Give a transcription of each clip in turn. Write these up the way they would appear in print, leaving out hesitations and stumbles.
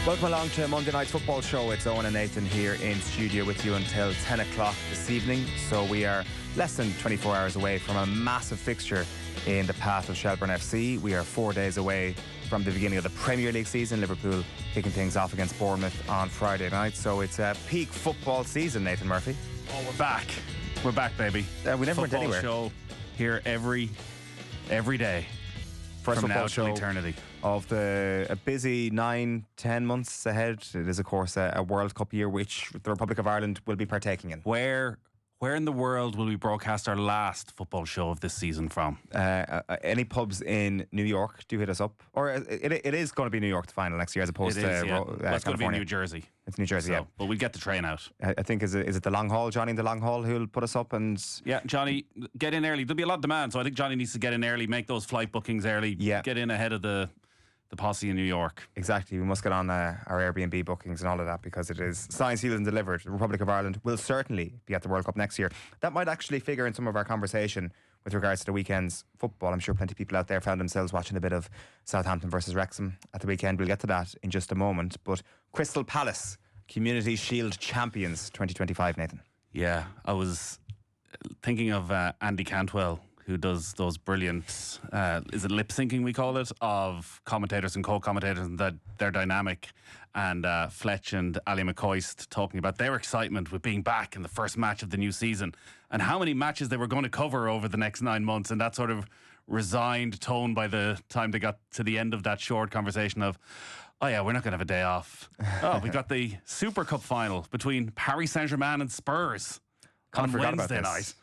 Welcome along to Monday Night's Football Show. It's Eoin and Nathan here in studio with you until 10 o'clock this evening. So we are less than 24 hours away from a massive fixture in the path of Shelbourne FC. We are 4 days away from the beginning of the Premier League season. Liverpool kicking things off against Bournemouth on Friday night. So it's a peak football season, Nathan Murphy. Oh, we're back. We're back, baby. We never went anywhere. Football show here every day. First from football now show till eternity. Of a busy 9-10 months ahead. It is, of course, a World Cup year which the Republic of Ireland will be partaking in. Where in the world will we broadcast our last football show of this season from? Any pubs in New York, do hit us up. Or it is going to be New York the final next year as opposed to It's going to be New Jersey. It's New Jersey, yeah. But we'll get the train out. I think, is it the long haul, Johnny in the long haul, who'll put us up? And yeah, Johnny, get in early. There'll be a lot of demand, so I think Johnny needs to get in early, make those flight bookings early, get in ahead of the posse in New York. Exactly. We must get on our Airbnb bookings and all of that because it is signed, sealed and delivered. The Republic of Ireland will certainly be at the World Cup next year. That might actually figure in some of our conversation with regards to the weekend's football. I'm sure plenty of people out there found themselves watching a bit of Southampton versus Wrexham at the weekend. We'll get to that in just a moment. But Crystal Palace, Community Shield champions 2025, Nathan. Yeah, I was thinking of Andy Cantwell, who does those brilliant, is it lip syncing we call it, of commentators and co-commentators, and that they're dynamic. And Fletch and Ali McCoist talking about their excitement with being back in the first match of the new season and how many matches they were going to cover over the next 9 months, and that sort of resigned tone by the time they got to the end of that short conversation of, oh yeah, we're not going to have a day off. Oh, we got the Super Cup final between Paris Saint-Germain and Spurs on Wednesday night.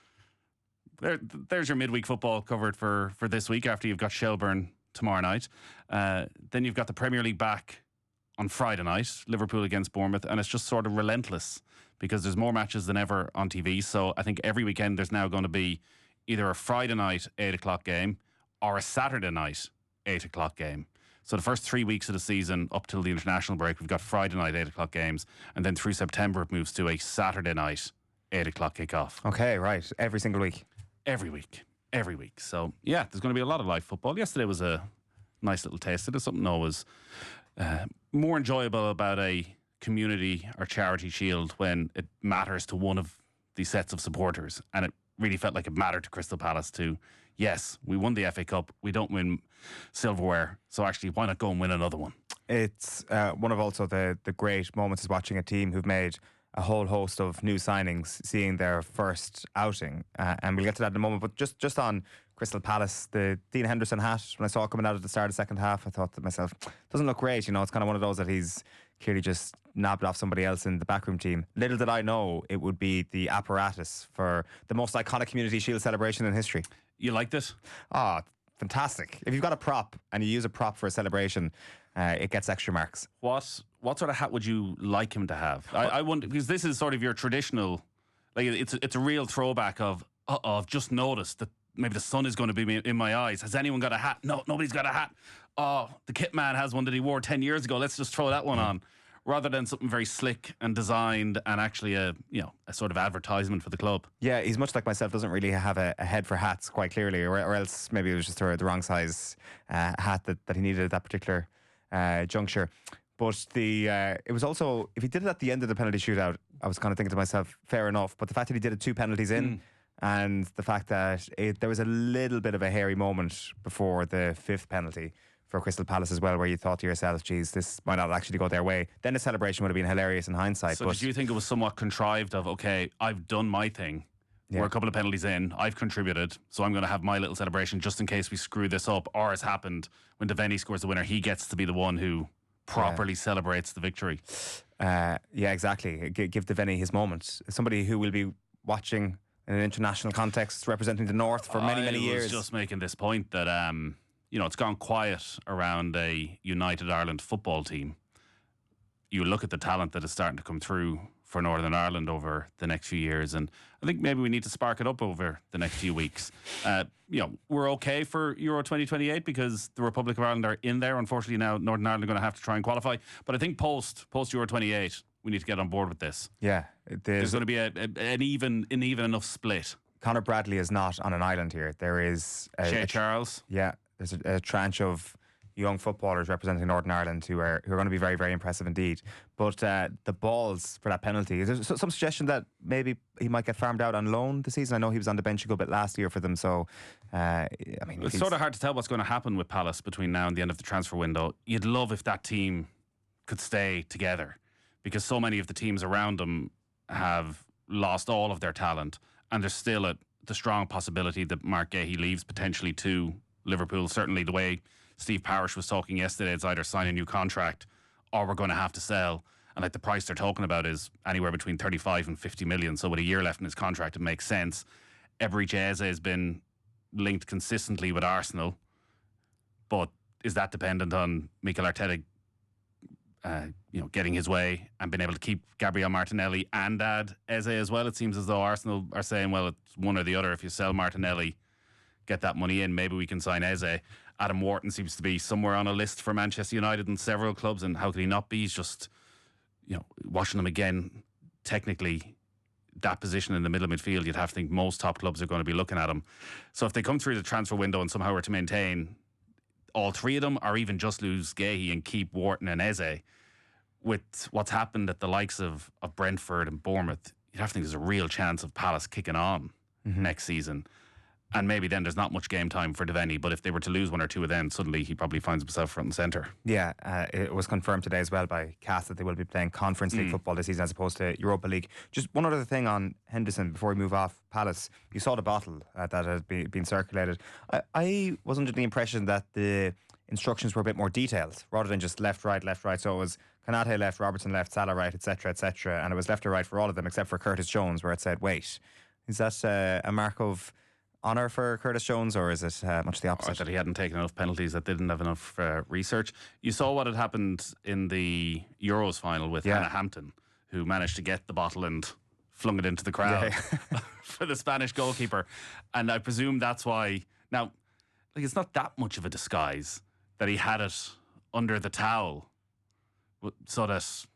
There's your midweek football covered for this week after you've got Shelbourne tomorrow night. Then you've got the Premier League back on Friday night, Liverpool against Bournemouth, and it's just sort of relentless because there's more matches than ever on TV. So I think every weekend there's now going to be either a Friday night 8 o'clock game or a Saturday night 8 o'clock game. So the first 3 weeks of the season up till the international break, we've got Friday night 8 o'clock games, and then through September it moves to a Saturday night 8 o'clock kickoff. Okay, right. Every single week. Every week. So, yeah, there's going to be a lot of live football. Yesterday was a nice little taste of it. Something always more enjoyable about a community or charity shield when it matters to one of the sets of supporters. And it really felt like it mattered to Crystal Palace too. Yes, we won the FA Cup. We don't win silverware. So actually, why not go and win another one? It's one of also the great moments is watching a team who've made a whole host of new signings, seeing their first outing. And we'll get to that in a moment. But just on Crystal Palace, the Dean Henderson hat, when I saw it coming out at the start of the second half, I thought to myself, doesn't look great. You know, it's kind of one of those that he's clearly just nabbed off somebody else in the backroom team. Little did I know it would be the apparatus for the most iconic Community Shield celebration in history. You liked it? Oh, fantastic. If you've got a prop and you use a prop for a celebration, it gets extra marks. What sort of hat would you like him to have? I wonder, because this is sort of your traditional, like it's a real throwback of I've just noticed that maybe the sun is going to be in my eyes. Has anyone got a hat? No, nobody's got a hat. Oh, the kit man has one that he wore 10 years ago. Let's just throw that one on. Rather than something very slick and designed and actually a sort of advertisement for the club. Yeah, he's much like myself, doesn't really have a head for hats quite clearly, or else maybe it was just the wrong size hat that he needed at that particular juncture. But it was also, if he did it at the end of the penalty shootout, I was kind of thinking to myself, fair enough. But the fact that he did it 2 penalties in, and the fact that there was a little bit of a hairy moment before the 5th penalty for Crystal Palace as well, where you thought to yourself, geez, this might not actually go their way. Then the celebration would have been hilarious in hindsight. So did you think it was somewhat contrived of, okay, I've done my thing. Yeah. We're a couple of penalties in. I've contributed, so I'm going to have my little celebration just in case we screw this up. Or as happened, when Devaney scores the winner, he gets to be the one who properly celebrates the victory. Yeah, exactly. Give Devaney his moment. Somebody who will be watching in an international context, representing the North for many years. I was just making this point that it's gone quiet around a United Ireland football team. You look at the talent that is starting to come through for Northern Ireland over the next few years, and I think maybe we need to spark it up over the next few weeks. We're okay for Euro 2028 because the Republic of Ireland are in there. Unfortunately, now Northern Ireland are going to have to try and qualify. But I think post Euro 28, we need to get on board with this. Yeah, there's going to be an even enough split. Conor Bradley is not on an island here. There is Shea Charles. Yeah, there's a tranche of young footballers representing Northern Ireland who are going to be very, very impressive indeed. But the balls for that penalty, is there some suggestion that maybe he might get farmed out on loan this season? I know he was on the bench a good bit last year for them, so I mean, it's sort of hard to tell what's going to happen with Palace between now and the end of the transfer window. You'd love if that team could stay together, because so many of the teams around them have lost all of their talent, and there's still the strong possibility that Mark Gahey leaves potentially to Liverpool. Certainly the way Steve Parish was talking yesterday, it's either sign a new contract or we're going to have to sell. And like the price they're talking about is anywhere between 35 and 50 million. So with a year left in his contract, it makes sense. Eberechi Eze has been linked consistently with Arsenal, but is that dependent on Mikel Arteta getting his way and being able to keep Gabriel Martinelli and add Eze as well? It seems as though Arsenal are saying, well, it's one or the other. If you sell Martinelli, get that money in, maybe we can sign Eze. Adam Wharton seems to be somewhere on a list for Manchester United and several clubs, and how could he not be? He's just, watching him again, technically, that position in the middle of midfield, you'd have to think most top clubs are going to be looking at him. So if they come through the transfer window and somehow were to maintain all three of them, or even just lose Gahey and keep Wharton and Eze, with what's happened at the likes of Brentford and Bournemouth, you'd have to think there's a real chance of Palace kicking on next season. And maybe then there's not much game time for Devaney, but if they were to lose one or two of them, suddenly he probably finds himself front and centre. Yeah, it was confirmed today as well by CAS that they will be playing Conference League football this season as opposed to Europa League. Just one other thing on Henderson before we move off Palace. You saw the bottle that had been circulated. I was under the impression that the instructions were a bit more detailed rather than just left, right. So it was Konate left, Robertson left, Salah right, etc., etc. And it was left or right for all of them except for Curtis Jones, where it said, wait, is that a mark of honour for Curtis Jones, or is it much the opposite? Or that he hadn't taken enough penalties, that didn't have enough research. You saw what had happened in the Euros final with Hannah Hampton, who managed to get the bottle and flung it into the crowd for the Spanish goalkeeper. And I presume that's why. Now, it's not that much of a disguise that he had it under the towel, so that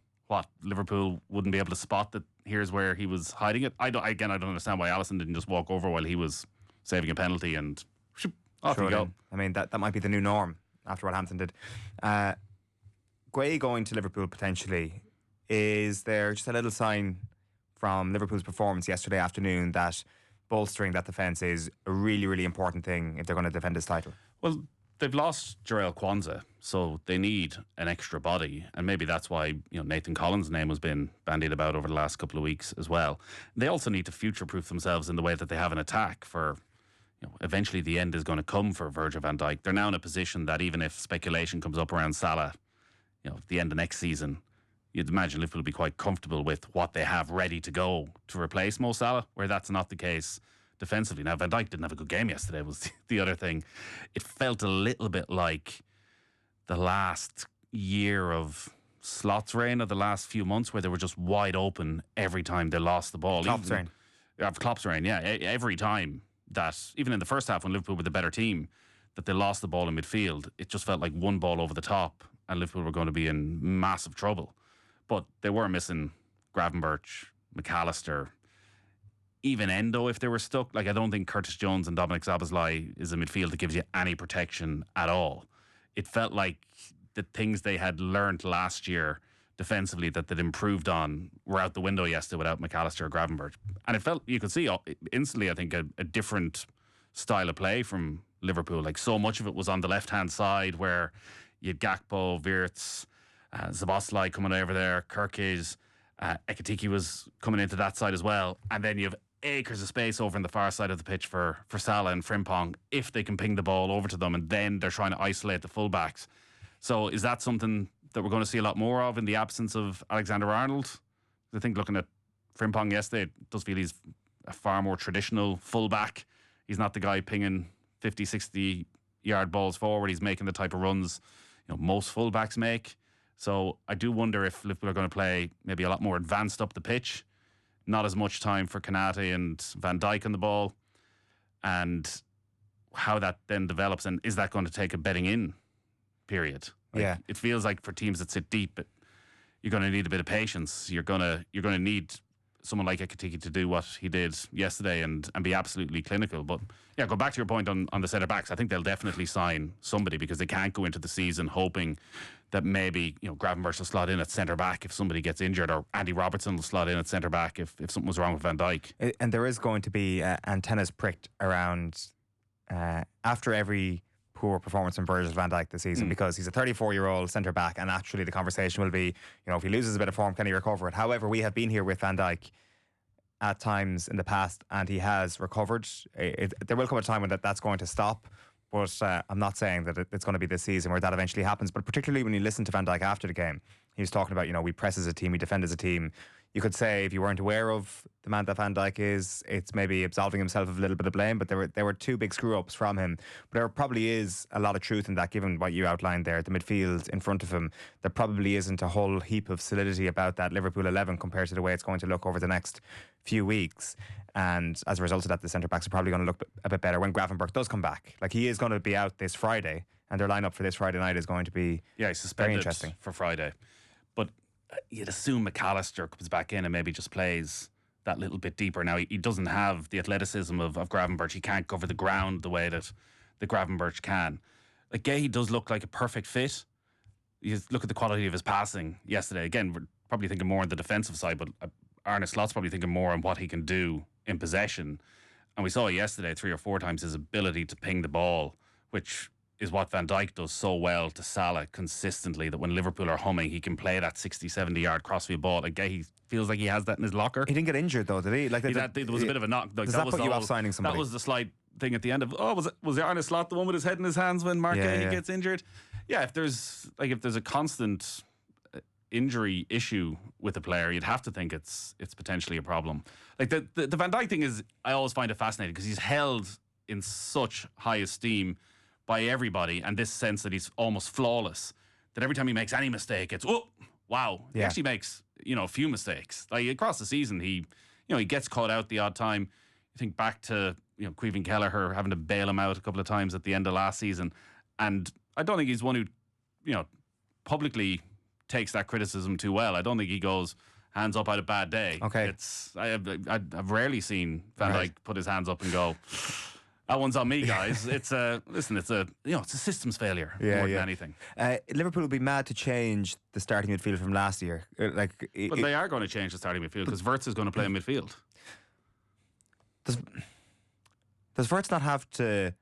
Liverpool wouldn't be able to spot that here's where he was hiding it. I don't understand why Alisson didn't just walk over while he was saving a penalty and off you go. I mean, that might be the new norm after what Hampton did. Gueye going to Liverpool potentially, is there just a little sign from Liverpool's performance yesterday afternoon that bolstering that defence is a really, really important thing if they're going to defend this title? Well, they've lost Jarell Kwanzaa, so they need an extra body, and maybe that's why Nathan Collins' name has been bandied about over the last couple of weeks as well. They also need to future-proof themselves in the way that they have an attack for. Eventually the end is going to come for Virgil van Dijk. They're now in a position that even if speculation comes up around Salah, at the end of next season, you'd imagine Liverpool will be quite comfortable with what they have ready to go to replace Mo Salah, where that's not the case defensively. Now, Van Dijk didn't have a good game yesterday, was the other thing. It felt a little bit like the last year of Slot's reign, of the last few months, where they were just wide open every time they lost the ball. Klopp's reign. Klopp's reign, yeah. Every time that, even in the first half when Liverpool were the better team, that they lost the ball in midfield, it just felt like one ball over the top and Liverpool were going to be in massive trouble. But they were missing Gravenberch, McAllister, even Endo if they were stuck. I don't think Curtis Jones and Dominic Szoboszlai is a midfield that gives you any protection at all. It felt like the things they had learned last year defensively that they'd improved on were out the window yesterday without McAllister or Gravenberch. And it felt, you could see instantly, I think, a different style of play from Liverpool. So much of it was on the left-hand side where you had Gakpo, Wirtz, Szoboszlai coming over there, Kirkiz, Ekitike was coming into that side as well. And then you have acres of space over in the far side of the pitch for Salah and Frimpong if they can ping the ball over to them, and then they're trying to isolate the fullbacks. So is that something that we're going to see a lot more of in the absence of Alexander-Arnold? I think looking at Frimpong yesterday, it does feel he's a far more traditional fullback. He's not the guy pinging 50, 60 yard balls forward. He's making the type of runs most fullbacks make. So I do wonder if Liverpool are going to play maybe a lot more advanced up the pitch, not as much time for Konate and Van Dijk on the ball, and how that then develops, and is that going to take a bedding in period? It feels like for teams that sit deep, you're going to need a bit of patience. You're going to need someone like Ekitike to do what he did yesterday and be absolutely clinical. But yeah, go back to your point on the centre backs. I think they'll definitely sign somebody because they can't go into the season hoping that maybe Gravenberch will slot in at centre back if somebody gets injured, or Andy Robertson will slot in at centre back if something was wrong with Van Dijk. And there is going to be antennas pricked around after every poor performance from Virgil van Dijk this season, because he's a 34-year-old centre back, and actually the conversation will be, if he loses a bit of form, can he recover it? However, we have been here with Van Dijk at times in the past, and he has recovered. There will come a time when that's going to stop, but I'm not saying that it's going to be this season where that eventually happens. But particularly when you listen to Van Dijk after the game, he was talking about, we press as a team, we defend as a team. You could say if you weren't aware of the man that Van Dijk is, it's maybe absolving himself of a little bit of blame, but there were two big screw-ups from him. But there probably is a lot of truth in that, given what you outlined there. The midfield in front of him, there probably isn't a whole heap of solidity about that Liverpool 11 compared to the way it's going to look over the next few weeks. And as a result of that, the centre-backs are probably going to look a bit better when Gravenberch does come back. Like, he is going to be out this Friday, and their lineup for this Friday night is going to be he's suspended very interesting for Friday. But you'd assume McAllister comes back in and maybe just plays that little bit deeper. Now, he doesn't have the athleticism of Gravenberch. He can't cover the ground the way that the Gravenberch can. Like, Gay does look like a perfect fit. You look at the quality of his passing yesterday. Again, we're probably thinking more on the defensive side, but Arne Slot's probably thinking more on what he can do in possession. And we saw yesterday 3 or 4 times his ability to ping the ball, which is what Van Dijk does so well to Salah consistently, that when Liverpool are humming, he can play that 60, 70-yard crossfield ball. Again, he feels like he has that in his locker. He didn't get injured, though, did he? Like, there was a bit of a knock. Like, does that put you off signing somebody? That was the slight thing at the end of, was Arne Slot the one with his head in his hands when Mark Gahey gets injured? Yeah, if there's a constant injury issue with a player, you'd have to think it's potentially a problem. Like, the Van Dijk thing is, I always find it fascinating because he's held in such high esteem by everybody, and this sense that he's almost flawless, that every time he makes any mistake, it's wow. He actually makes a few mistakes. Like, across the season, he gets caught out the odd time. You think back to Caoimhín Kelleher having to bail him out a couple of times at the end of last season, and I don't think he's one who publicly takes that criticism too well. I don't think he goes hands up, I had a bad day. Okay, I've rarely seen Van Dijk put his hands up and go, that one's on me, guys. It's a systems failure more than anything. Liverpool will be mad to change the starting midfield from last year. But they are going to change the starting midfield because Wirtz is going to play in midfield. Does Wirtz not have to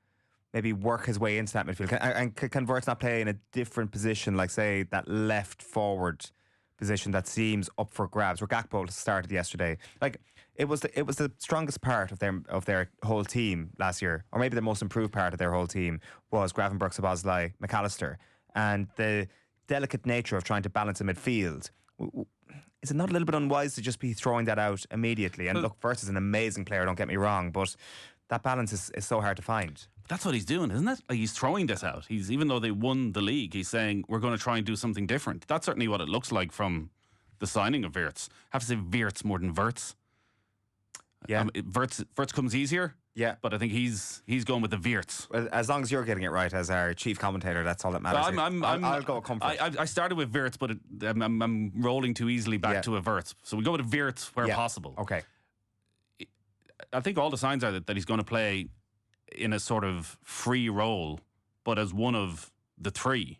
maybe work his way into that midfield? Can Wirtz not play in a different position, like, say, that left forward position that seems up for grabs, where Gakpo started yesterday? Like, it was the strongest part of their whole team last year, or maybe the most improved part of their whole team, was Gravenberch, Szoboszlai, McAllister, and the delicate nature of trying to balance a midfield. Is it not a little bit unwise to just be throwing that out immediately? And look, Wirtz is an amazing player, don't get me wrong, but that balance is so hard to find. That's what he's doing, isn't it? Like, he's throwing this out. Even though they won the league, he's saying, we're going to try and do something different. That's certainly what it looks like from the signing of Wirtz. I have to say Wirtz more than Wirtz. Yeah, Wirtz comes easier. Yeah, but I think he's going with the Wirtz. Well, as long as you're getting it right as our chief commentator, that's all that matters. I'll go with comfort. I started with Wirtz, but I'm rolling too easily back to a Wirtz. So we go with a Wirtz where possible. Okay. I think all the signs are that he's going to play in a sort of free role, but as one of the three.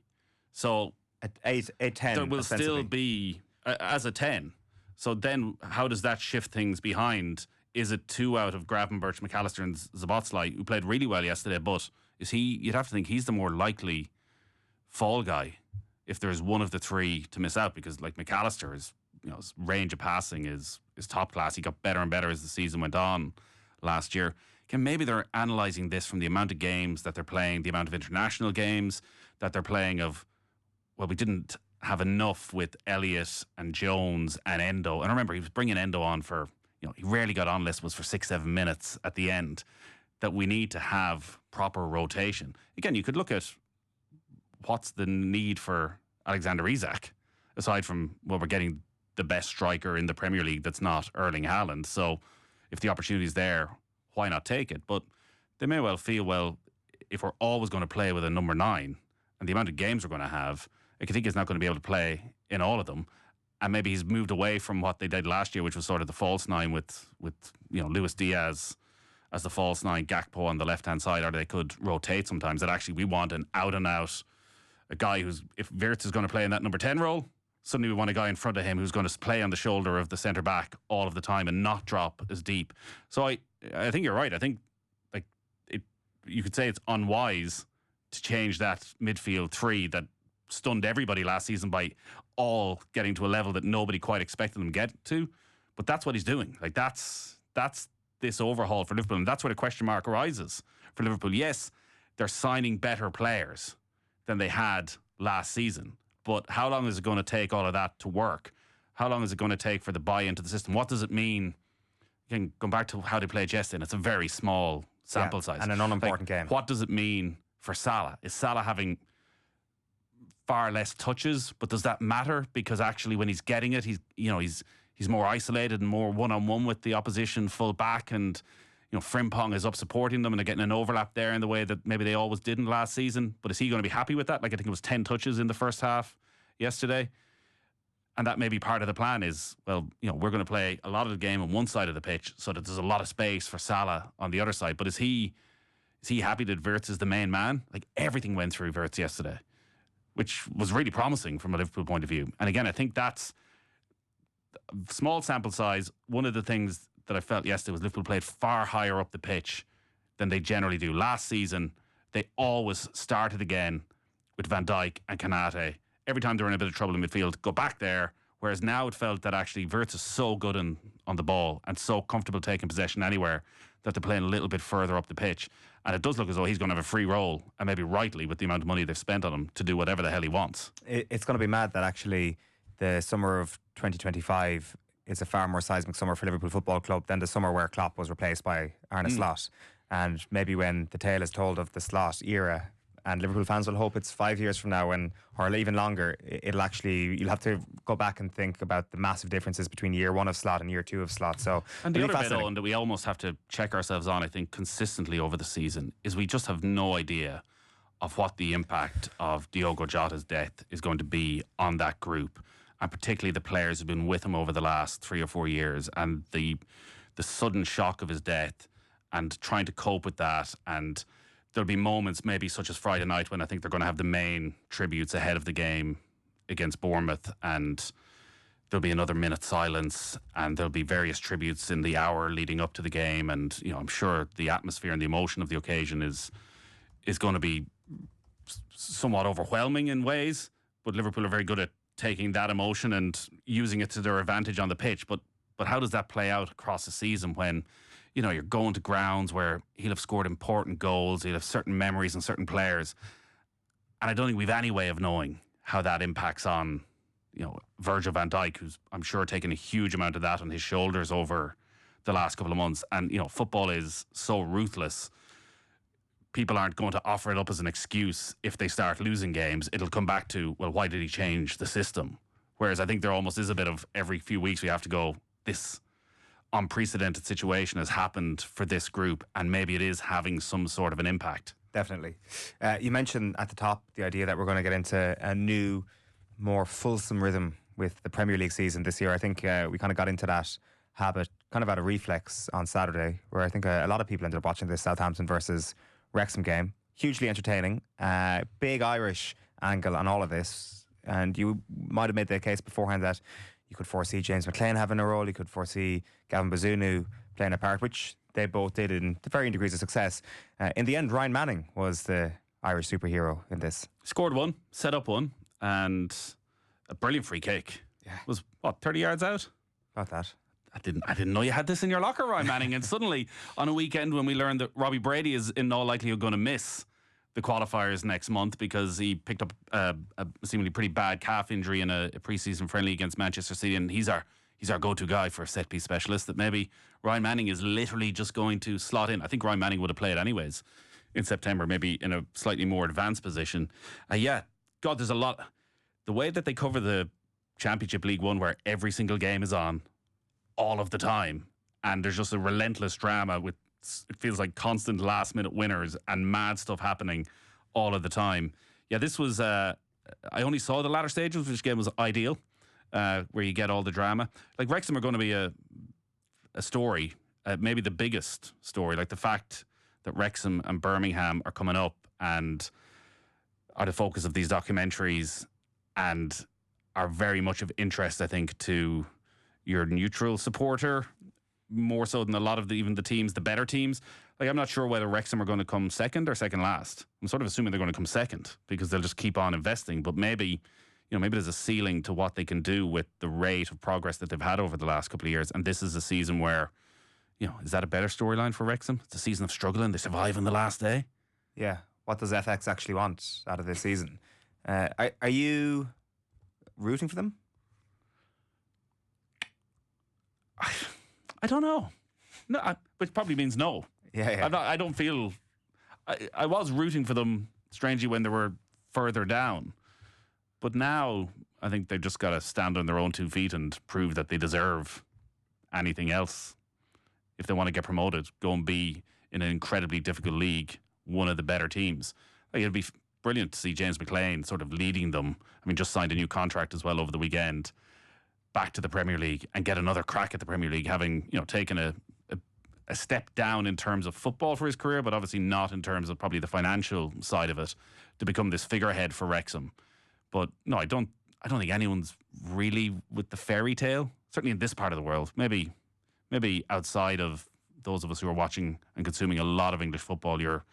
So at 8-10, there will still be as a 10. So then, how does that shift things behind? Is it 2 out of Gravenberch, McAllister, and Szoboszlai, who played really well yesterday? But is he? You'd have to think he's the more likely fall guy if there's one of the three to miss out, because like McAllister is, his range of passing is top class. He got better and better as the season went on last year. Maybe they're analysing this from the amount of games that they're playing, the amount of international games that they're playing we didn't have enough with Elliott and Jones and Endo. And remember, he was bringing Endo on for, he rarely got on list, was for 6-7 minutes at the end, that we need to have proper rotation. Again, you could look at what's the need for Alexander Isak, aside from, we're getting the best striker in the Premier League that's not Erling Haaland. So if the opportunity's there, why not take it? But they may well feel, if we're always going to play with a number 9 and the amount of games we're going to have, I think he's not going to be able to play in all of them. and maybe he's moved away from what they did last year, which was sort of the false nine with Luis Diaz as the false nine, Gakpo on the left-hand side, or they could rotate sometimes. That actually we want an out-and-out, a guy who's, if Wirtz is going to play in that number 10 role, suddenly we want a guy in front of him who's going to play on the shoulder of the centre-back all of the time and not drop as deep. So I think you're right. I think you could say it's unwise to change that midfield three that stunned everybody last season by all getting to a level that nobody quite expected them to get to. But that's what he's doing. Like that's this overhaul for Liverpool, and that's where the question mark arises for Liverpool. Yes, they're signing better players than they had last season, but how long is it going to take all of that to work? How long is it going to take for the buy into the system? What does it mean? Again, going back to how they played yesterday, it's a very small sample size and an unimportant game. What does it mean for Salah? Is Salah having far less touches, but does that matter? Because actually when he's getting it, he's more isolated and more one-on-one with the opposition full back, and Frimpong is up supporting them and they're getting an overlap there in the way that maybe they always didn't last season. But is he going to be happy with that? Like, I think it was 10 touches in the first half yesterday. And that may be part of the plan is, we're going to play a lot of the game on one side of the pitch so that there's a lot of space for Salah on the other side. But is he happy that Wirtz is the main man? Like, everything went through Wirtz yesterday, which was really promising from a Liverpool point of view. And again, I think that's small sample size. One of the things that I felt yesterday was Liverpool played far higher up the pitch than they generally do. Last season, they always started again with Van Dijk and Konate. Every time they were in a bit of trouble in midfield, go back there. Whereas now it felt that actually Wirtz is so good on the ball and so comfortable taking possession anywhere that they're playing a little bit further up the pitch. And it does look as though he's going to have a free role, and maybe rightly with the amount of money they've spent on him, to do whatever the hell he wants. It's going to be mad that actually the summer of 2025 is a far more seismic summer for Liverpool Football Club than the summer where Klopp was replaced by Arne Slot. And maybe when the tale is told of the Slot era, and Liverpool fans will hope it's 5 years from now, or even longer, you'll have to go back and think about the massive differences between year one of Slot and year two of Slot. So, and the other bit, Owen, that we almost have to check ourselves on, I think, consistently over the season, is we just have no idea of what the impact of Diogo Jota's death is going to be on that group, and particularly the players who've been with him over the last 3 or 4 years, and the sudden shock of his death, and trying to cope with that. And there'll be moments, maybe such as Friday night, when I think they're going to have the main tributes ahead of the game against Bournemouth, and there'll be another minute silence, and there'll be various tributes in the hour leading up to the game. And I'm sure the atmosphere and the emotion of the occasion is going to be somewhat overwhelming in ways, but Liverpool are very good at taking that emotion and using it to their advantage on the pitch. But how does that play out across the season when you're going to grounds where he'll have scored important goals, he'll have certain memories and certain players, and I don't think we've any way of knowing how that impacts on Virgil van Dijk, who's, I'm sure, taken a huge amount of that on his shoulders over the last couple of months. And football is so ruthless. People aren't going to offer it up as an excuse if they start losing games. It'll come back to, well, why did he change the system? Whereas I think there almost is a bit of, every few weeks we have to go, this unprecedented situation has happened for this group, and maybe it is having some sort of an impact. Definitely. You mentioned at the top the idea that we're going to get into a new, more fulsome rhythm with the Premier League season this year. I think we kind of got into that habit kind of out of reflex on Saturday, where I think a lot of people ended up watching this Southampton versus Wrexham game. Hugely entertaining. Big Irish angle on all of this. And you might have made the case beforehand that you could foresee James McLean having a role. You could foresee Gavin Bazunu playing a part, which they both did in varying degrees of success. In the end, Ryan Manning was the Irish superhero in this. Scored one, set up one, and a brilliant free kick. Yeah. Was, 30 yards out? About that. I didn't know you had this in your locker, Ryan Manning. And suddenly, on a weekend when we learned that Robbie Brady is in all likelihood going to miss the qualifiers next month because he picked up a seemingly pretty bad calf injury in a pre-season friendly against Manchester City, and he's our go-to guy for a set-piece specialist, that maybe Ryan Manning is literally just going to slot in. I think Ryan Manning would have played anyways in September, maybe in a slightly more advanced position. There's a lot. The way that they cover the Championship League One, where every single game is on all of the time, and there's just a relentless drama with, it feels like, constant last-minute winners and mad stuff happening all of the time. Yeah, this was, I only saw the latter stages, which game was ideal. where you get all the drama. Like Wrexham are going to be a story, maybe the biggest story. Like the fact that Wrexham and Birmingham are coming up and are the focus of these documentaries and are very much of interest, I think, to your neutral supporter, more so than a lot of even the teams, the better teams. Like, I'm not sure whether Wrexham are going to come second or second last. I'm sort of assuming they're going to come second because they'll just keep on investing. But maybe there's a ceiling to what they can do with the rate of progress that they've had over the last couple of years. And this is a season where, is that a better storyline for Wrexham? It's a season of struggling. They survive on the last day. Yeah. What does FX actually want out of this season? Are you rooting for them? I don't know. No, which probably means no. Yeah. I don't feel. I was rooting for them strangely when they were further down, but now I think they've just got to stand on their own 2 feet and prove that they deserve anything else. If they want to get promoted, go and be in an incredibly difficult league, one of the better teams. Like, it'd be brilliant to see James McLean sort of leading them. I mean, just signed a new contract as well over the weekend, back to the Premier League and get another crack at the Premier League, having taken a step down in terms of football for his career, but obviously not in terms of probably the financial side of it, to become this figurehead for Wrexham. But no, I don't think anyone's really with the fairy tale, certainly in this part of the world. Maybe outside of those of us who are watching and consuming a lot of English football, you're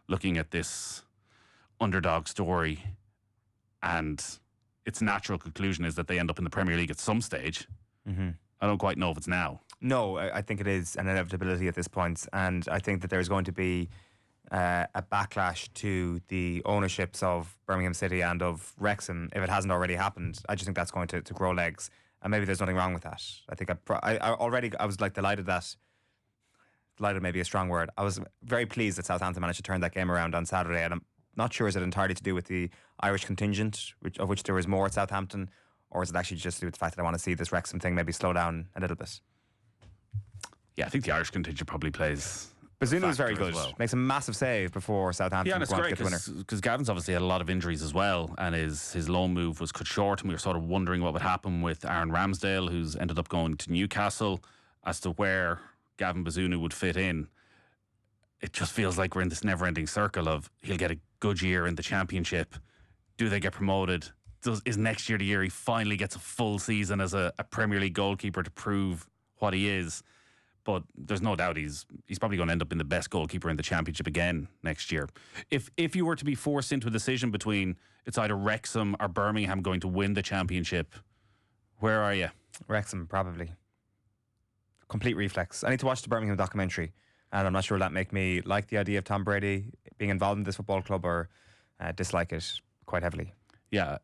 looking at this underdog story, and its natural conclusion is that they end up in the Premier League at some stage. Mm-hmm. I don't quite know if it's now. No, I think it is an inevitability at this point, and I think that there's going to be a backlash to the ownerships of Birmingham City and of Wrexham if it hasn't already happened. I just think that's going to grow legs, and maybe there's nothing wrong with that. I think I was like delighted may be a strong word. I was very pleased that Southampton managed to turn that game around on Saturday, and I'm not sure is it entirely to do with the Irish contingent, of which there was more at Southampton, or is it actually just to do with the fact that I want to see this Wrexham thing maybe slow down a little bit? Yeah, I think the Irish contingent probably plays. Bazunu was very good. Well. Makes a massive save before Southampton. Yeah, and it's great because Gavin's obviously had a lot of injuries as well, and his loan move was cut short, and we were sort of wondering what would happen with Aaron Ramsdale, who's ended up going to Newcastle, as to where Gavin Bazunu would fit in. It just feels like we're in this never-ending circle of he'll get a good year in the Championship. Do they get promoted? Is next year the year he finally gets a full season as a Premier League goalkeeper to prove what he is? But there's no doubt he's probably going to end up in the best goalkeeper in the Championship again next year. If you were to be forced into a decision between it's either Wrexham or Birmingham going to win the Championship, where are you? Wrexham, probably. Complete reflex. I need to watch the Birmingham documentary, and I'm not sure will that make me like the idea of Tom Brady being involved in this football club or dislike it quite heavily. Yeah,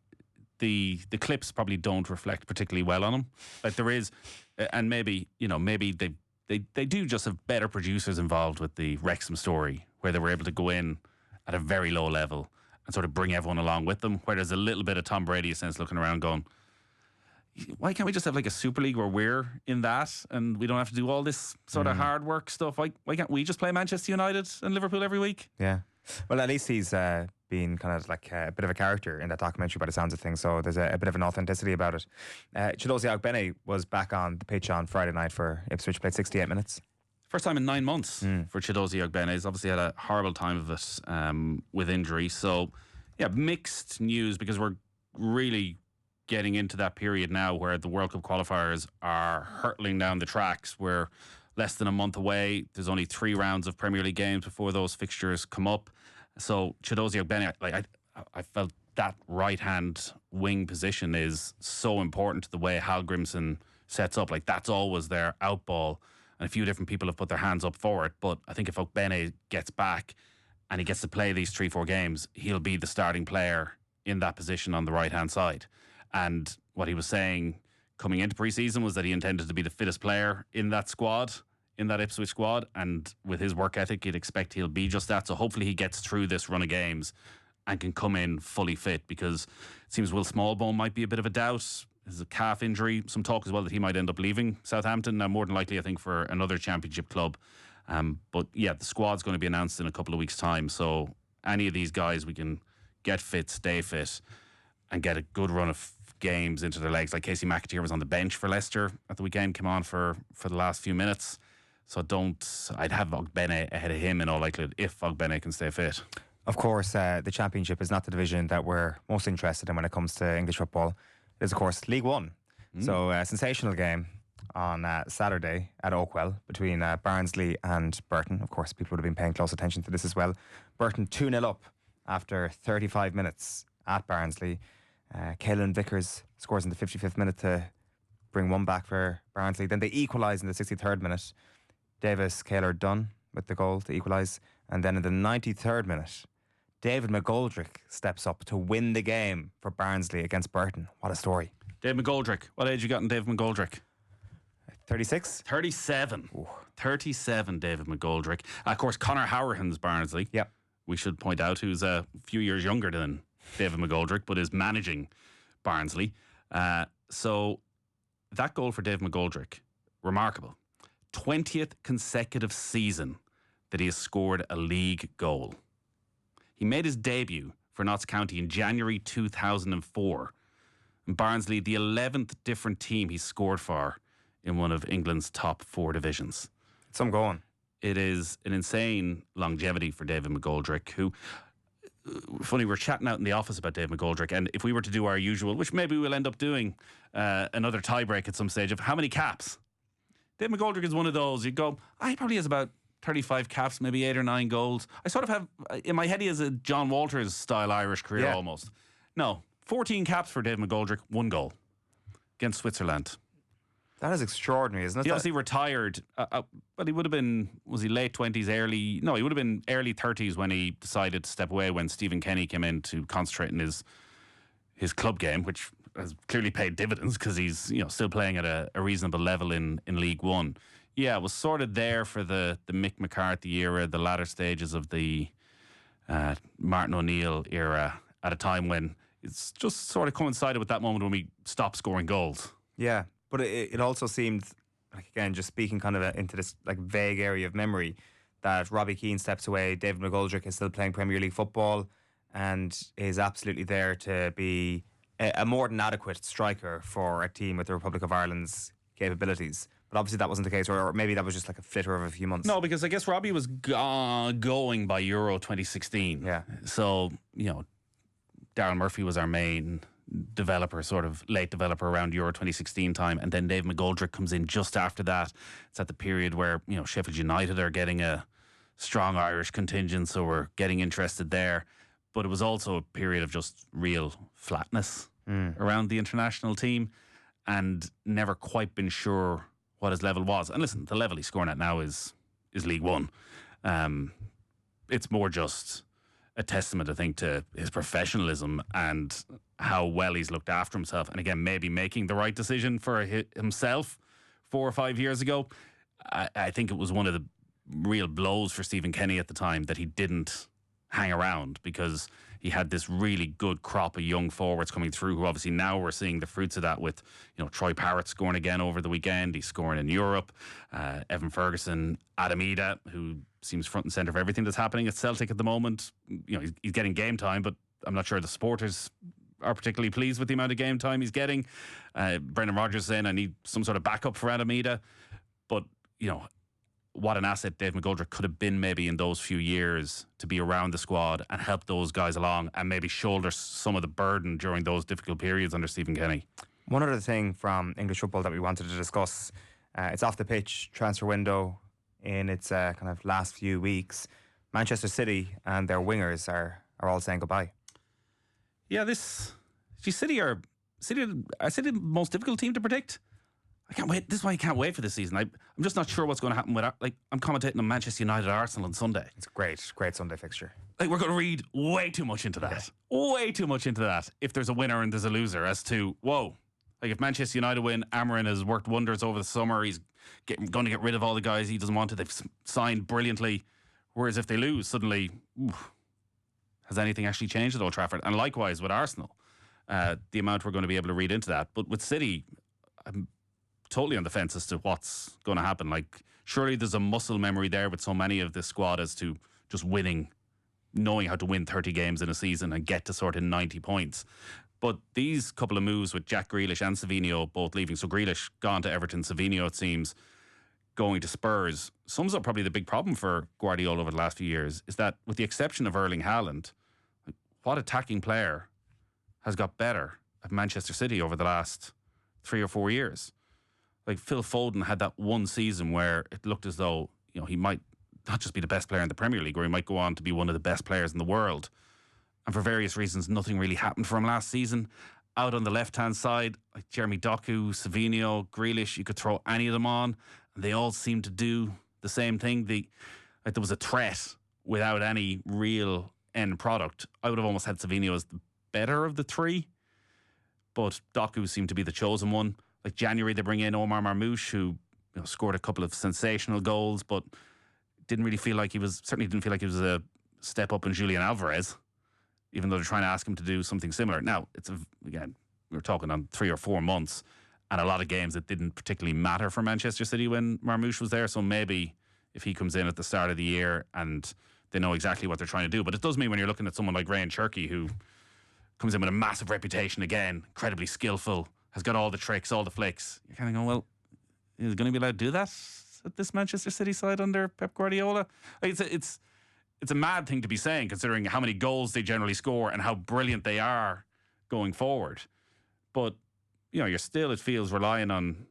the clips probably don't reflect particularly well on him. Like there is, and maybe they do just have better producers involved with the Wrexham story, where they were able to go in at a very low level and sort of bring everyone along with them, where there's a little bit of Tom Brady sense looking around going, why can't we just have like a Super League where we're in that and we don't have to do all this sort of hard work stuff? Why can't we just play Manchester United and Liverpool every week? Yeah. Well, at least he's been kind of like a bit of a character in that documentary by the sounds of things, so there's a bit of an authenticity about it. Chidozie Ogbene was back on the pitch on Friday night for Ipswich, played 68 minutes. First time in 9 months for Chidozie Ogbene. He's obviously had a horrible time of it with injury. So, yeah, mixed news because we're really getting into that period now where the World Cup qualifiers are hurtling down the tracks. We're less than a month away. There's only 3 rounds of Premier League games before those fixtures come up. So Chidozie Ogbene, I felt that right-hand wing position is so important to the way Hal Grimson sets up. Like, that's always their out ball. And a few different people have put their hands up for it. But I think if Ogbene gets back and he gets to play these 3-4 games, he'll be the starting player in that position on the right-hand side. And what he was saying coming into pre-season was that he intended to be the fittest player in that squad, in that Ipswich squad. And with his work ethic, you'd expect he'll be just that. So hopefully he gets through this run of games and can come in fully fit, because it seems Will Smallbone might be a bit of a doubt. There's a calf injury. Some talk as well that he might end up leaving Southampton. Now, more than likely, I think, for another Championship club. But yeah, the squad's going to be announced in a couple of weeks' time. So any of these guys, we can get fit, stay fit, and get a good run of games into their legs. Like Casey McAteer was on the bench for Leicester at the weekend, came on for the last few minutes. So I'd have Ogbene ahead of him in all likelihood if Ogbene can stay fit. Of course, the Championship is not the division that we're most interested in when it comes to English football. It is, of course, League One. So a sensational game on Saturday at Oakwell between Barnsley and Burton. Of course, people would have been paying close attention to this as well. Burton 2-0 up after 35 minutes at Barnsley. Caelan Vickers scores in the 55th minute to bring one back for Barnsley. Then they equalise in the 63rd minute. Davis Kaler-Dunn with the goal to equalise. And then in the 93rd minute, David McGoldrick steps up to win the game for Barnsley against Burton. What a story. Dave McGoldrick. What age you got in David McGoldrick? 36? 37. Ooh. 37, David McGoldrick. Of course, Conor Howerhan's Barnsley. Yep. We should point out who's a few years younger than David McGoldrick, but is managing Barnsley. So that goal for David McGoldrick, remarkable. 20th consecutive season that he has scored a league goal. He made his debut for Notts County in January 2004. And Barnsley, the 11th different team he scored for in one of England's top 4 divisions. Some going. It is an insane longevity for David McGoldrick, who, funny, we're chatting out in the office about David McGoldrick, and if we were to do our usual, which maybe we'll end up doing, another tiebreak at some stage of how many caps. David McGoldrick is one of those, you go, he probably has about 35 caps, maybe 8 or 9 goals. I sort of have, in my head, he has a John Walters style Irish career almost. No, 14 caps for David McGoldrick, 1 goal against Switzerland. That is extraordinary, isn't it? He obviously retired, but he would have been, was he late 20s, he would have been early 30s when he decided to step away when Stephen Kenny came in to concentrate in his club game, which has clearly paid dividends because he's still playing at a reasonable level in League One. Yeah, it was sort of there for the Mick McCarthy era, the latter stages of the Martin O'Neill era, at a time when it's just sort of coincided with that moment when we stopped scoring goals. Yeah, but it also seemed, like, again, just speaking kind of into this like vague area of memory, that Robbie Keane steps away, David McGoldrick is still playing Premier League football and is absolutely there to be a more than adequate striker for a team with the Republic of Ireland's capabilities. But obviously that wasn't the case, or maybe that was just like a flitter of a few months. No, because I guess Robbie was going by Euro 2016. Yeah. So, Darryl Murphy was our main developer, sort of late developer around Euro 2016 time. And then Dave McGoldrick comes in just after that. It's at the period where, Sheffield United are getting a strong Irish contingent, so we're getting interested there. But it was also a period of just real flatness around the international team, and never quite been sure what his level was. And listen, the level he's scoring at now is League One. It's more just a testament, I think, to his professionalism and how well he's looked after himself. And again, maybe making the right decision for himself 4 or 5 years ago. I think it was one of the real blows for Stephen Kenny at the time that he didn't hang around, because he had this really good crop of young forwards coming through, who obviously now we're seeing the fruits of that with, Troy Parrott scoring again over the weekend. He's scoring in Europe. Evan Ferguson, Adam Ida, who seems front and centre of everything that's happening at Celtic at the moment. He's getting game time, but I'm not sure the supporters are particularly pleased with the amount of game time he's getting. Brendan Rodgers saying, I need some sort of backup for Adam Ida. But, what an asset Dave McGoldrick could have been maybe in those few years to be around the squad and help those guys along and maybe shoulder some of the burden during those difficult periods under Stephen Kenny. One other thing from English football that we wanted to discuss, it's off the pitch transfer window in its kind of last few weeks. Manchester City and their wingers are all saying goodbye. Yeah, City are the most difficult team to predict. I can't wait. This is why I can't wait for this season. I'm just not sure what's going to happen with. I'm commentating on Manchester United Arsenal on Sunday. It's a great Sunday fixture. We're going to read way too much into that. Way too much into that. If there's a winner and there's a loser, as to if Manchester United win, Amarin has worked wonders over the summer. He's going to get rid of all the guys he doesn't want to. They've signed brilliantly. Whereas if they lose, suddenly, has anything actually changed at Old Trafford? And likewise with Arsenal, the amount we're going to be able to read into that. But with City, I'm totally on the fence as to what's going to happen. Surely there's a muscle memory there with so many of this squad as to just winning, knowing how to win 30 games in a season and get to sort of 90 points. But these couple of moves with Jack Grealish and Savinho both leaving, so Grealish gone to Everton, Savinho, it seems, going to Spurs, sums up probably the big problem for Guardiola over the last few years, is that with the exception of Erling Haaland, what attacking player has got better at Manchester City over the last 3 or 4 years? Like Phil Foden had that one season where it looked as though, you know, he might not just be the best player in the Premier League, or he might go on to be one of the best players in the world. And for various reasons, nothing really happened for him last season. Out on the left-hand side, like Jeremy Doku, Savinho, Grealish, you could throw any of them on, and they all seemed to do the same thing. There was a threat without any real end product. I would have almost had Savinho as the better of the three, but Doku seemed to be the chosen one. Like January, they bring in Omar Marmoush, who scored a couple of sensational goals, but certainly didn't feel like he was a step up in Julian Alvarez, even though they're trying to ask him to do something similar. Now, again, we're talking on 3 or 4 months, and a lot of games that didn't particularly matter for Manchester City when Marmoush was there. So maybe if he comes in at the start of the year and they know exactly what they're trying to do. But it does mean when you're looking at someone like Ryan Cherky, who comes in with a massive reputation again, incredibly skillful, has got all the tricks, all the flicks. You're kind of going, well, is he going to be allowed to do that at this Manchester City side under Pep Guardiola? Like it's a mad thing to be saying, considering how many goals they generally score and how brilliant they are going forward. But, you're still, it feels, relying on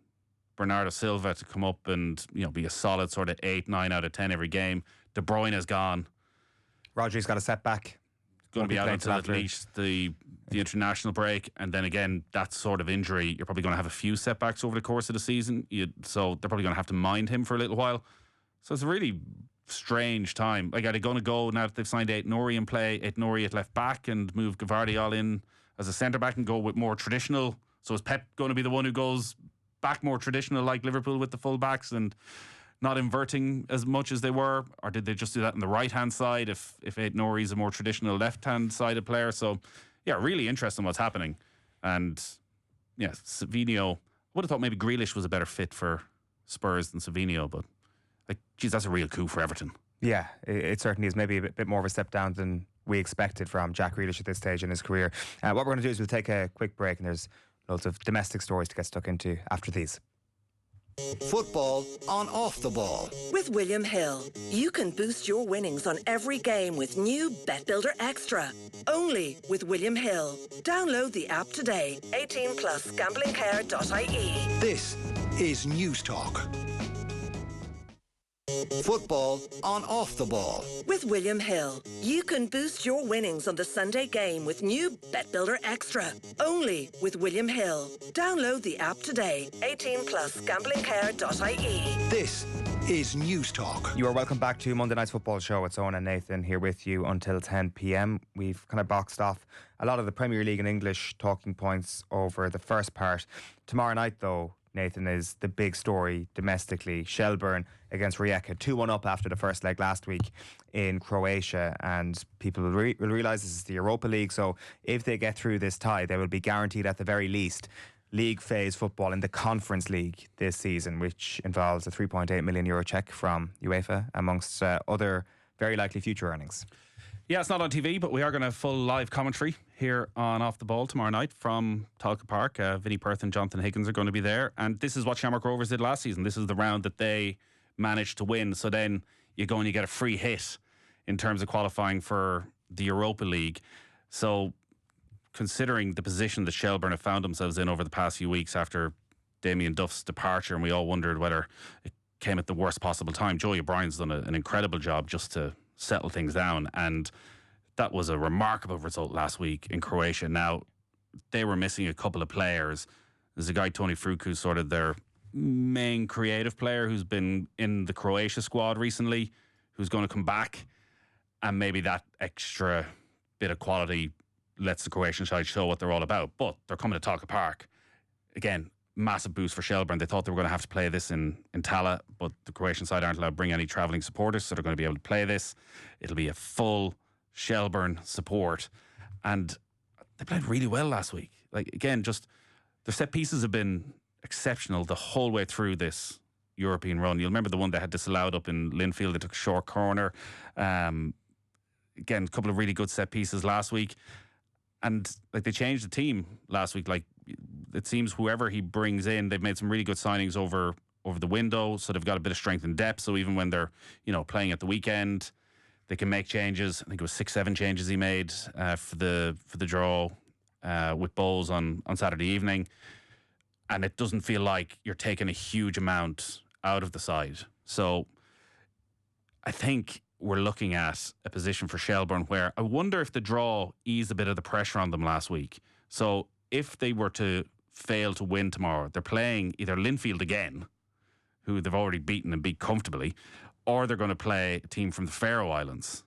Bernardo Silva to come up and, be a solid sort of 8, 9 out of 10 every game. De Bruyne is gone. Rodri's got a setback. Going to be out until at least the international break. And then again, that sort of injury, you're probably going to have a few setbacks over the course of the season. So they're probably going to have to mind him for a little while. So it's a really strange time. Like, are they going to go, now that they've signed Aït-Nouri and play Aït-Nouri at left back and move Gvardiol in as a centre back and go with more traditional? So is Pep going to be the one who goes back more traditional like Liverpool with the full backs and not inverting as much as they were? Or did they just do that on the right hand side if Aït-Nouri is a more traditional left hand sided player? So yeah, really interesting what's happening. And yeah, Savinho, would have thought maybe Grealish was a better fit for Spurs than Savinho, but that's a real coup for Everton. Yeah, it certainly is. Maybe a bit more of a step down than we expected from Jack Grealish at this stage in his career. What we're going to do is we'll take a quick break, and there's loads of domestic stories to get stuck into after these. Football on Off the Ball. With William Hill, you can boost your winnings on every game with new Bet Builder Extra. Only with William Hill. Download the app today. 18 plus gamblingcare.ie. This is News Talk. Football on Off the Ball. With William Hill, you can boost your winnings on the Sunday game with new Bet Builder Extra. Only with William Hill. Download the app today. 18 plus gamblingcare.ie. This is News Talk. You are welcome back to Monday Night's Football Show. It's Owen and Nathan here with you until 10 p.m. We've kind of boxed off a lot of the Premier League and English talking points over the first part. Tomorrow night, though, Nathan, is the big story domestically. Shelbourne against Rijeka, 2-1 up after the first leg last week in Croatia, and people will realise this is the Europa League, so if they get through this tie, they will be guaranteed at the very least league phase football in the Conference League this season, which involves a €3.8 million cheque from UEFA, amongst other very likely future earnings. Yeah, it's not on TV, but we are going to have full live commentary here on Off the Ball tomorrow night from Talca Park. Vinnie Perth and Jonathan Higgins are going to be there. And this is what Shamrock Rovers did last season. This is the round that they managed to win. So then you go and you get a free hit in terms of qualifying for the Europa League. So considering the position that Shelbourne have found themselves in over the past few weeks after Damien Duff's departure, and we all wondered whether it came at the worst possible time, Joey O'Brien's done an incredible job just to settle things down, and that was a remarkable result last week in Croatia. Now, they were missing a couple of players. There's a guy, Tony Fruk, who's sort of their main creative player, who's been in the Croatia squad recently, who's going to come back, and maybe that extra bit of quality lets the Croatian side show what they're all about. But they're coming to Talca Park. Again, massive boost for Shelbourne. They thought they were going to have to play this in Tala, but the Croatian side aren't allowed to bring any travelling supporters, so they're going to be able to play this. It'll be a full Shelbourne support. And they played really well last week. Like, again, just their set pieces have been exceptional the whole way through this European run. You'll remember the one they had disallowed up in Linfield. They took a short corner. Again, a couple of really good set pieces last week. And like they changed the team last week. Like it seems whoever he brings in, they've made some really good signings over the window, so they've got a bit of strength and depth. So even when they're playing at the weekend, they can make changes. I think it was 6-7 changes he made for the draw with Bowes on Saturday evening, and it doesn't feel like you're taking a huge amount out of the side. So I think we're looking at a position for Shelbourne where I wonder if the draw eased a bit of the pressure on them last week. So if they were to fail to win tomorrow, they're playing either Linfield again, who they've already beaten and beat comfortably, or they're going to play a team from the Faroe Islands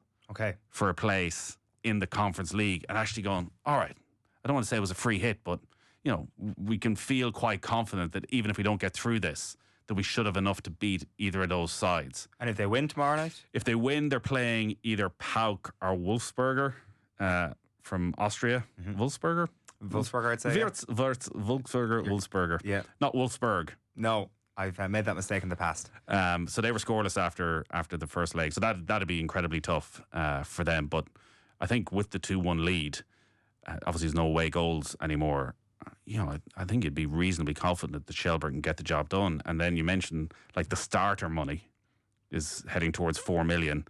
for a place in the Conference League, and actually going, all right, I don't want to say it was a free hit, but we can feel quite confident that even if we don't get through this, that we should have enough to beat either of those sides. And if they win tomorrow night? If they win, they're playing either Pauk or Wolfsberger from Austria. Wolfsberger? Wolfsberger, I'd say. Wolfsberger, Wolfsberger. Yeah. Not Wolfsburg. No, I've made that mistake in the past. So they were scoreless after the first leg. So that'd be incredibly tough for them. But I think with the 2-1 lead, obviously there's no away goals anymore. I think you'd be reasonably confident that Shelbourne can get the job done. And then you mentioned like the starter money is heading towards 4 million.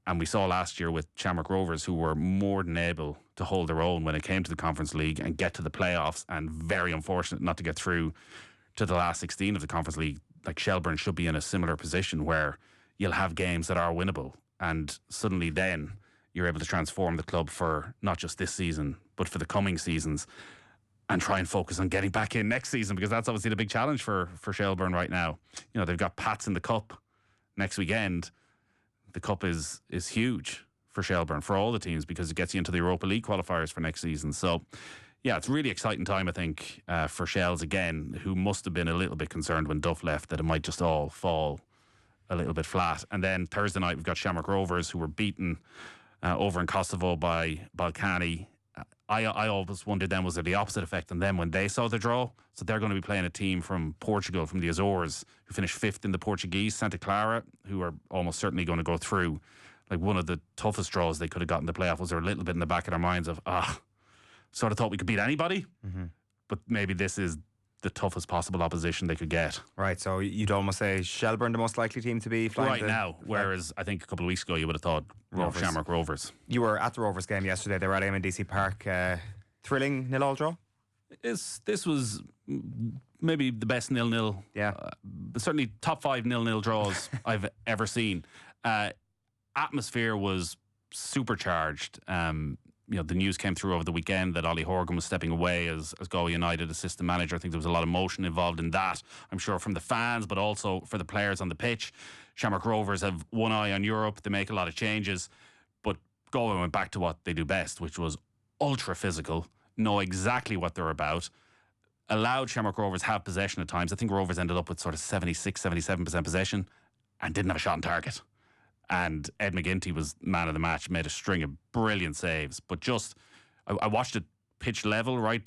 And we saw last year with Shamrock Rovers, who were more than able to hold their own when it came to the Conference League and get to the playoffs, and very unfortunate not to get through to the last 16 of the Conference League. Like Shelbourne should be in a similar position where you'll have games that are winnable, and suddenly then you're able to transform the club for not just this season, but for the coming seasons, and try and focus on getting back in next season, because that's obviously the big challenge for Shelbourne right now. They've got Pats in the Cup next weekend. The Cup is huge for Shelbourne, for all the teams, because it gets you into the Europa League qualifiers for next season. So, yeah, it's a really exciting time, I think, for Shells again, who must have been a little bit concerned when Duff left that it might just all fall a little bit flat. And then Thursday night, we've got Shamrock Rovers, who were beaten over in Kosovo by Balkany. I always wondered then, was there the opposite effect on them when they saw the draw? So they're going to be playing a team from Portugal, from the Azores, who finished 5th in the Portuguese, Santa Clara, who are almost certainly going to go through. Like one of the toughest draws they could have gotten in the playoff. Was there a little bit in the back of their minds of, sort of thought we could beat anybody, but maybe this is the toughest possible opposition they could get. Right, so you'd almost say Shelbourne the most likely team to be flying right now, whereas I think a couple of weeks ago you would have thought Rovers. Shamrock Rovers. You were at the Rovers game yesterday. They were at DC Park. Thrilling 0-0 draw? This was maybe the best 0-0. Yeah. Certainly top 5 0-0 draws I've ever seen. Atmosphere was supercharged. The news came through over the weekend that Ollie Horgan was stepping away as Galway United assistant manager. I think there was a lot of emotion involved in that, I'm sure, from the fans, but also for the players on the pitch. Shamrock Rovers have one eye on Europe. They make a lot of changes, but Galway went back to what they do best, which was ultra physical, know exactly what they're about, allowed Shamrock Rovers have possession at times. I think Rovers ended up with sort of 76-77% possession and didn't have a shot on target. And Ed McGinty was man of the match, made a string of brilliant saves. But I watched it pitch level right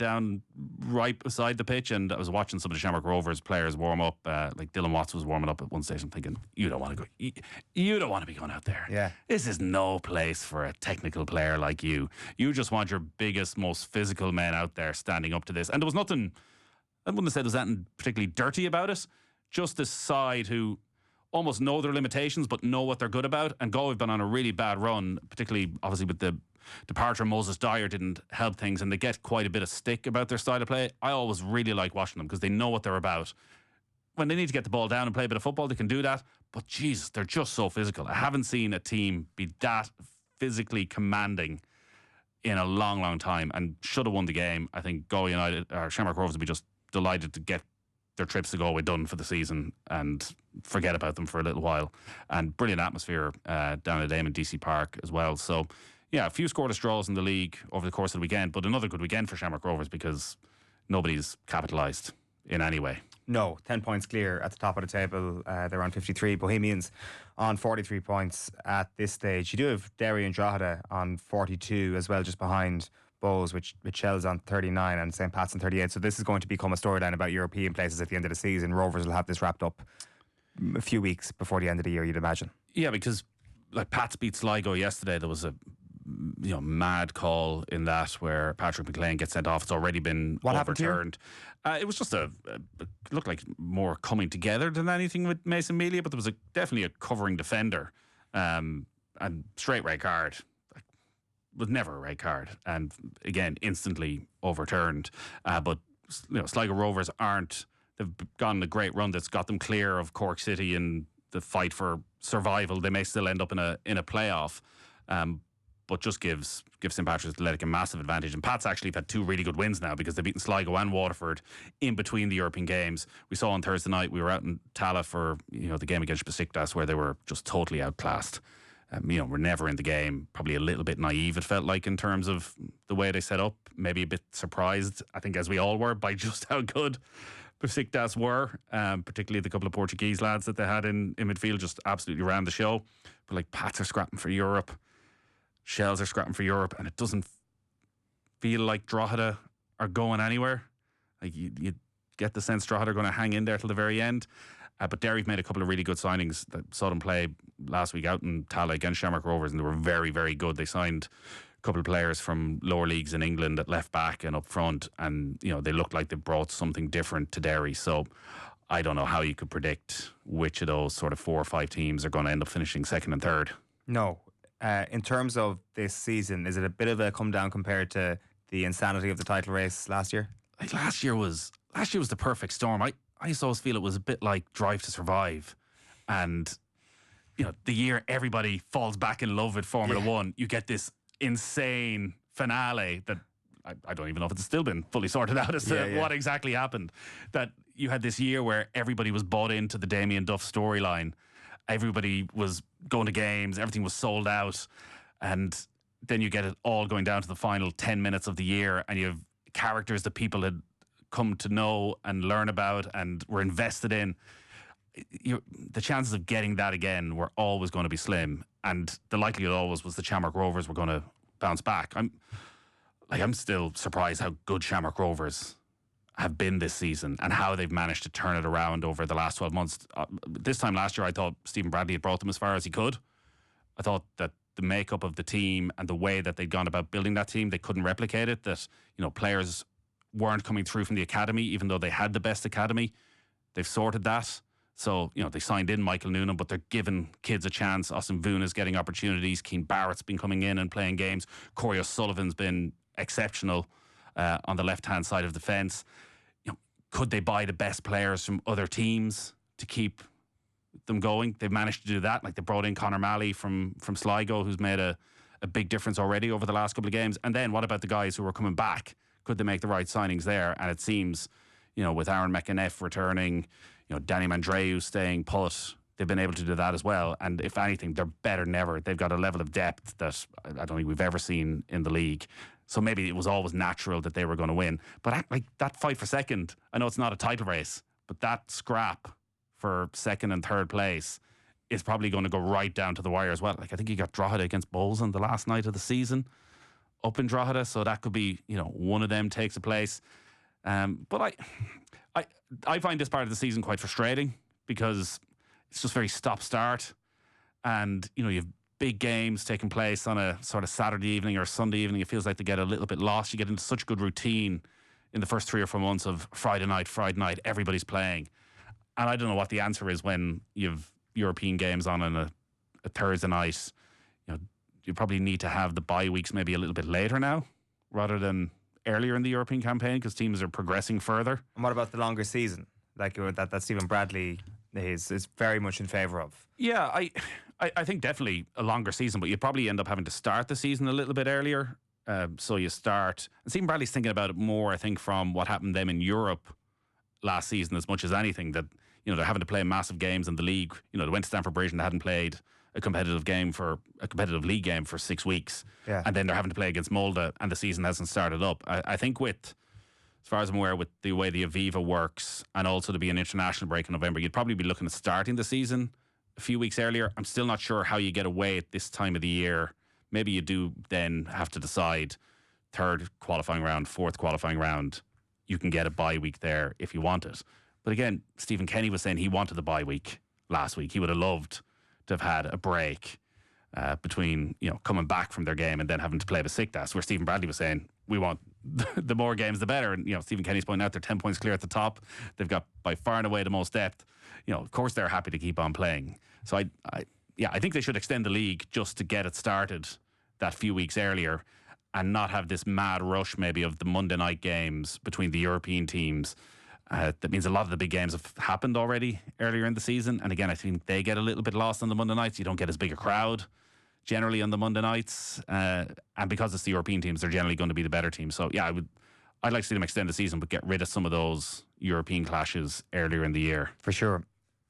beside the pitch, and I was watching some of the Shamrock Rovers players warm up. Like Dylan Watts was warming up at one stage. I'm thinking, you don't want to go. You don't want to be going out there. Yeah. This is no place for a technical player like you. You just want your biggest, most physical men out there standing up to this. And there was nothing. I wouldn't have said there was anything particularly dirty about it. Just this side who almost know their limitations but know what they're good about. And Galway have been on a really bad run, particularly obviously with the departure of Moses Dyer didn't help things, and they get quite a bit of stick about their style of play. I always really like watching them because they know what they're about. When they need to get the ball down and play a bit of football, they can do that. But Jesus, they're just so physical. I haven't seen a team be that physically commanding in a long, long time, and should have won the game. I think Galway United or Shamrock Rovers would be just delighted to get their trips to Galway done for the season and forget about them for a little while. And brilliant atmosphere down at DC Park as well. So, yeah, a few scoreless draws in the league over the course of the weekend, but another good weekend for Shamrock Rovers because nobody's capitalised in any way. No, 10 points clear at the top of the table. They're on 53. Bohemians on 43 points at this stage. You do have Derry and Drogheda on 42 as well, just behind Bowes, which Shell's on 39 and St. Pat's on 38. So this is going to become a storyline about European places at the end of the season. Rovers will have this wrapped up a few weeks before the end of the year, you'd imagine. Yeah, because like Pats beat Sligo yesterday, there was a mad call in that where Patrick McLean gets sent off. It's already been What happened here? overturned. It was just it looked like more coming together than anything with Mason Melia, but there was definitely a covering defender, and straight red card. Was never a red card, and again instantly overturned. But Sligo Rovers they've gone on a great run that's got them clear of Cork City in the fight for survival. They may still end up in a playoff, but just gives St Patrick's Athletic a massive advantage. And Pat's actually had 2 really good wins now because they've beaten Sligo and Waterford in between the European games. We saw on Thursday night, we were out in Tala for the game against Besiktas where they were just totally outclassed. We're never in the game, probably a little bit naive, it felt like, in terms of the way they set up. Maybe a bit surprised, I think, as we all were, by just how good Besiktas were, particularly the couple of Portuguese lads that they had in midfield, just absolutely ran the show. But Pats are scrapping for Europe, Shells are scrapping for Europe, and it doesn't feel like Drogheda are going anywhere. You get the sense Drogheda are going to hang in there till the very end. But Derry've made a couple of really good signings. That saw them play last week out in Tala against Shamrock Rovers, and they were very, very good. They signed a couple of players from lower leagues in England at left back and up front, and they looked like they brought something different to Derry. So I don't know how you could predict which of those sort of 4 or 5 teams are going to end up finishing second and third. No. In terms of this season, is it a bit of a come down compared to the insanity of the title race last year? Last year was the perfect storm. I used to always feel it was a bit like Drive to Survive, and the year everybody falls back in love with Formula One, you get this insane finale that I don't even know if it's still been fully sorted out as to what exactly happened. That you had this year where everybody was bought into the Damien Duff storyline. Everybody was going to games, everything was sold out, and then you get it all going down to the final 10 minutes of the year, and you have characters that people had come to know and learn about and were invested in. The chances of getting that again were always going to be slim, and the likelihood always was the Shamrock Rovers were going to bounce back. I'm still surprised how good Shamrock Rovers have been this season and how they've managed to turn it around over the last 12 months. This time last year, I thought Stephen Bradley had brought them as far as he could. I thought that the makeup of the team and the way that they'd gone about building that team, they couldn't replicate it. That players weren't coming through from the academy, even though they had the best academy. They've sorted that. So, they signed in Michael Noonan, but they're giving kids a chance. Austin Voon is getting opportunities. Keane Barrett's been coming in and playing games. Corey O'Sullivan's been exceptional on the left-hand side of the fence. Could they buy the best players from other teams to keep them going? They've managed to do that. They brought in Conor Malley from Sligo, who's made a big difference already over the last couple of games. And then what about the guys who are coming back? Could they make the right signings there? And it seems, with Aaron McAneff returning, Danny Mandreu staying put, they've been able to do that as well. And if anything, they're better than ever. They've got a level of depth that I don't think we've ever seen in the league. So maybe it was always natural that they were going to win. But that fight for second, I know it's not a title race, but that scrap for second and third place is probably going to go right down to the wire as well. I think you got Drogheda against Bolton the last night of the season up in Drogheda, so that could be, one of them takes a place. But I find this part of the season quite frustrating because it's just very stop-start, and you have big games taking place on a sort of Saturday evening or Sunday evening. It feels like they get a little bit lost. You get into such a good routine in the first 3 or 4 months of Friday night, everybody's playing. And I don't know what the answer is when you've European games on a Thursday night. You probably need to have the bye weeks maybe a little bit later now rather than earlier in the European campaign because teams are progressing further. And what about the longer season? That Stephen Bradley is very much in favour of. Yeah, I think definitely a longer season, but you probably end up having to start the season a little bit earlier. So you start, and Stephen Bradley's thinking about it more, I think, from what happened to them in Europe last season as much as anything, that they're having to play massive games in the league. They went to Stamford Bridge and they hadn't played a competitive league game for 6 weeks. Yeah. And then they're having to play against Molde and the season hasn't started up. I think as far as I'm aware, with the way the Aviva works and also to be an international break in November, you'd probably be looking at starting the season a few weeks earlier. I'm still not sure how you get away at this time of the year. Maybe you do then have to decide 3rd qualifying round, 4th qualifying round. You can get a bye week there if you want it. But again, Stephen Kenny was saying he wanted the bye week last week. He would have loved to have had a break between coming back from their game and then having to play Besiktas, where Stephen Bradley was saying we want the more games the better, and Stephen Kenny's pointing out they're 10 points clear at the top. They've got by far and away the most depth. Of course they're happy to keep on playing. So I think they should extend the league just to get it started that few weeks earlier, and not have this mad rush maybe of the Monday night games between the European teams. That means a lot of the big games have happened already earlier in the season, and again I think they get a little bit lost on the Monday nights. You don't get as big a crowd generally on the Monday nights, and because it's the European teams, they're generally going to be the better teams. So yeah, I'd like to see them extend the season, but get rid of some of those European clashes earlier in the year. For sure.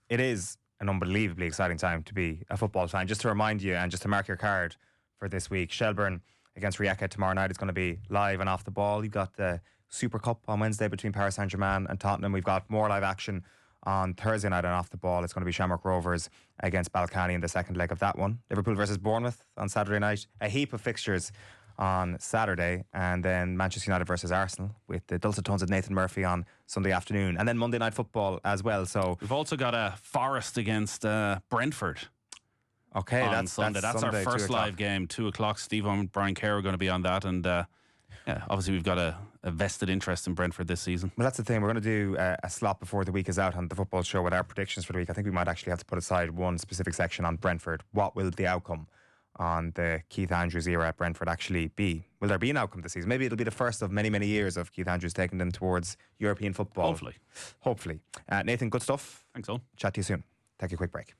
It is an unbelievably exciting time to be a football fan. Just to remind you, and just to mark your card for this week, Shelbourne against Rijeka tomorrow night is going to be live and off the ball. You've got the Super Cup on Wednesday between Paris Saint-Germain and Tottenham. We've got more live action on Thursday night and off the ball. It's going to be Shamrock Rovers against Balkany in the second leg of that one. Liverpool versus Bournemouth on Saturday night. A heap of fixtures on Saturday, and then Manchester United versus Arsenal with the dulcet tones of Nathan Murphy on Sunday afternoon, and then Monday night football as well. So we've also got a Forest against Brentford. Okay, on that's Sunday. That's Sunday, our first live game, 2:00. Steve and Brian Kerr are going to be on that, and obviously we've got a vested interest in Brentford this season. Well, that's the thing. We're going to do a slot before the week is out on the football show with our predictions for the week. I think we might actually have to put aside one specific section on Brentford. What will the outcome on the Keith Andrews era at Brentford actually be? Will there be an outcome this season? Maybe it'll be the first of many, many years of Keith Andrews taking them towards European football. Hopefully. Nathan, good stuff. Thanks all. Chat to you soon. Take a quick break.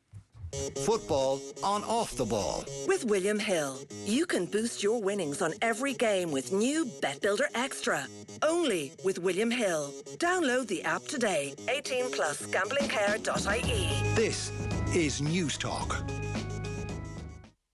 Football on Off the Ball. With William Hill, you can boost your winnings on every game with new Bet Builder Extra. Only with William Hill. Download the app today. 18 plus gamblingcare.ie. This is News Talk.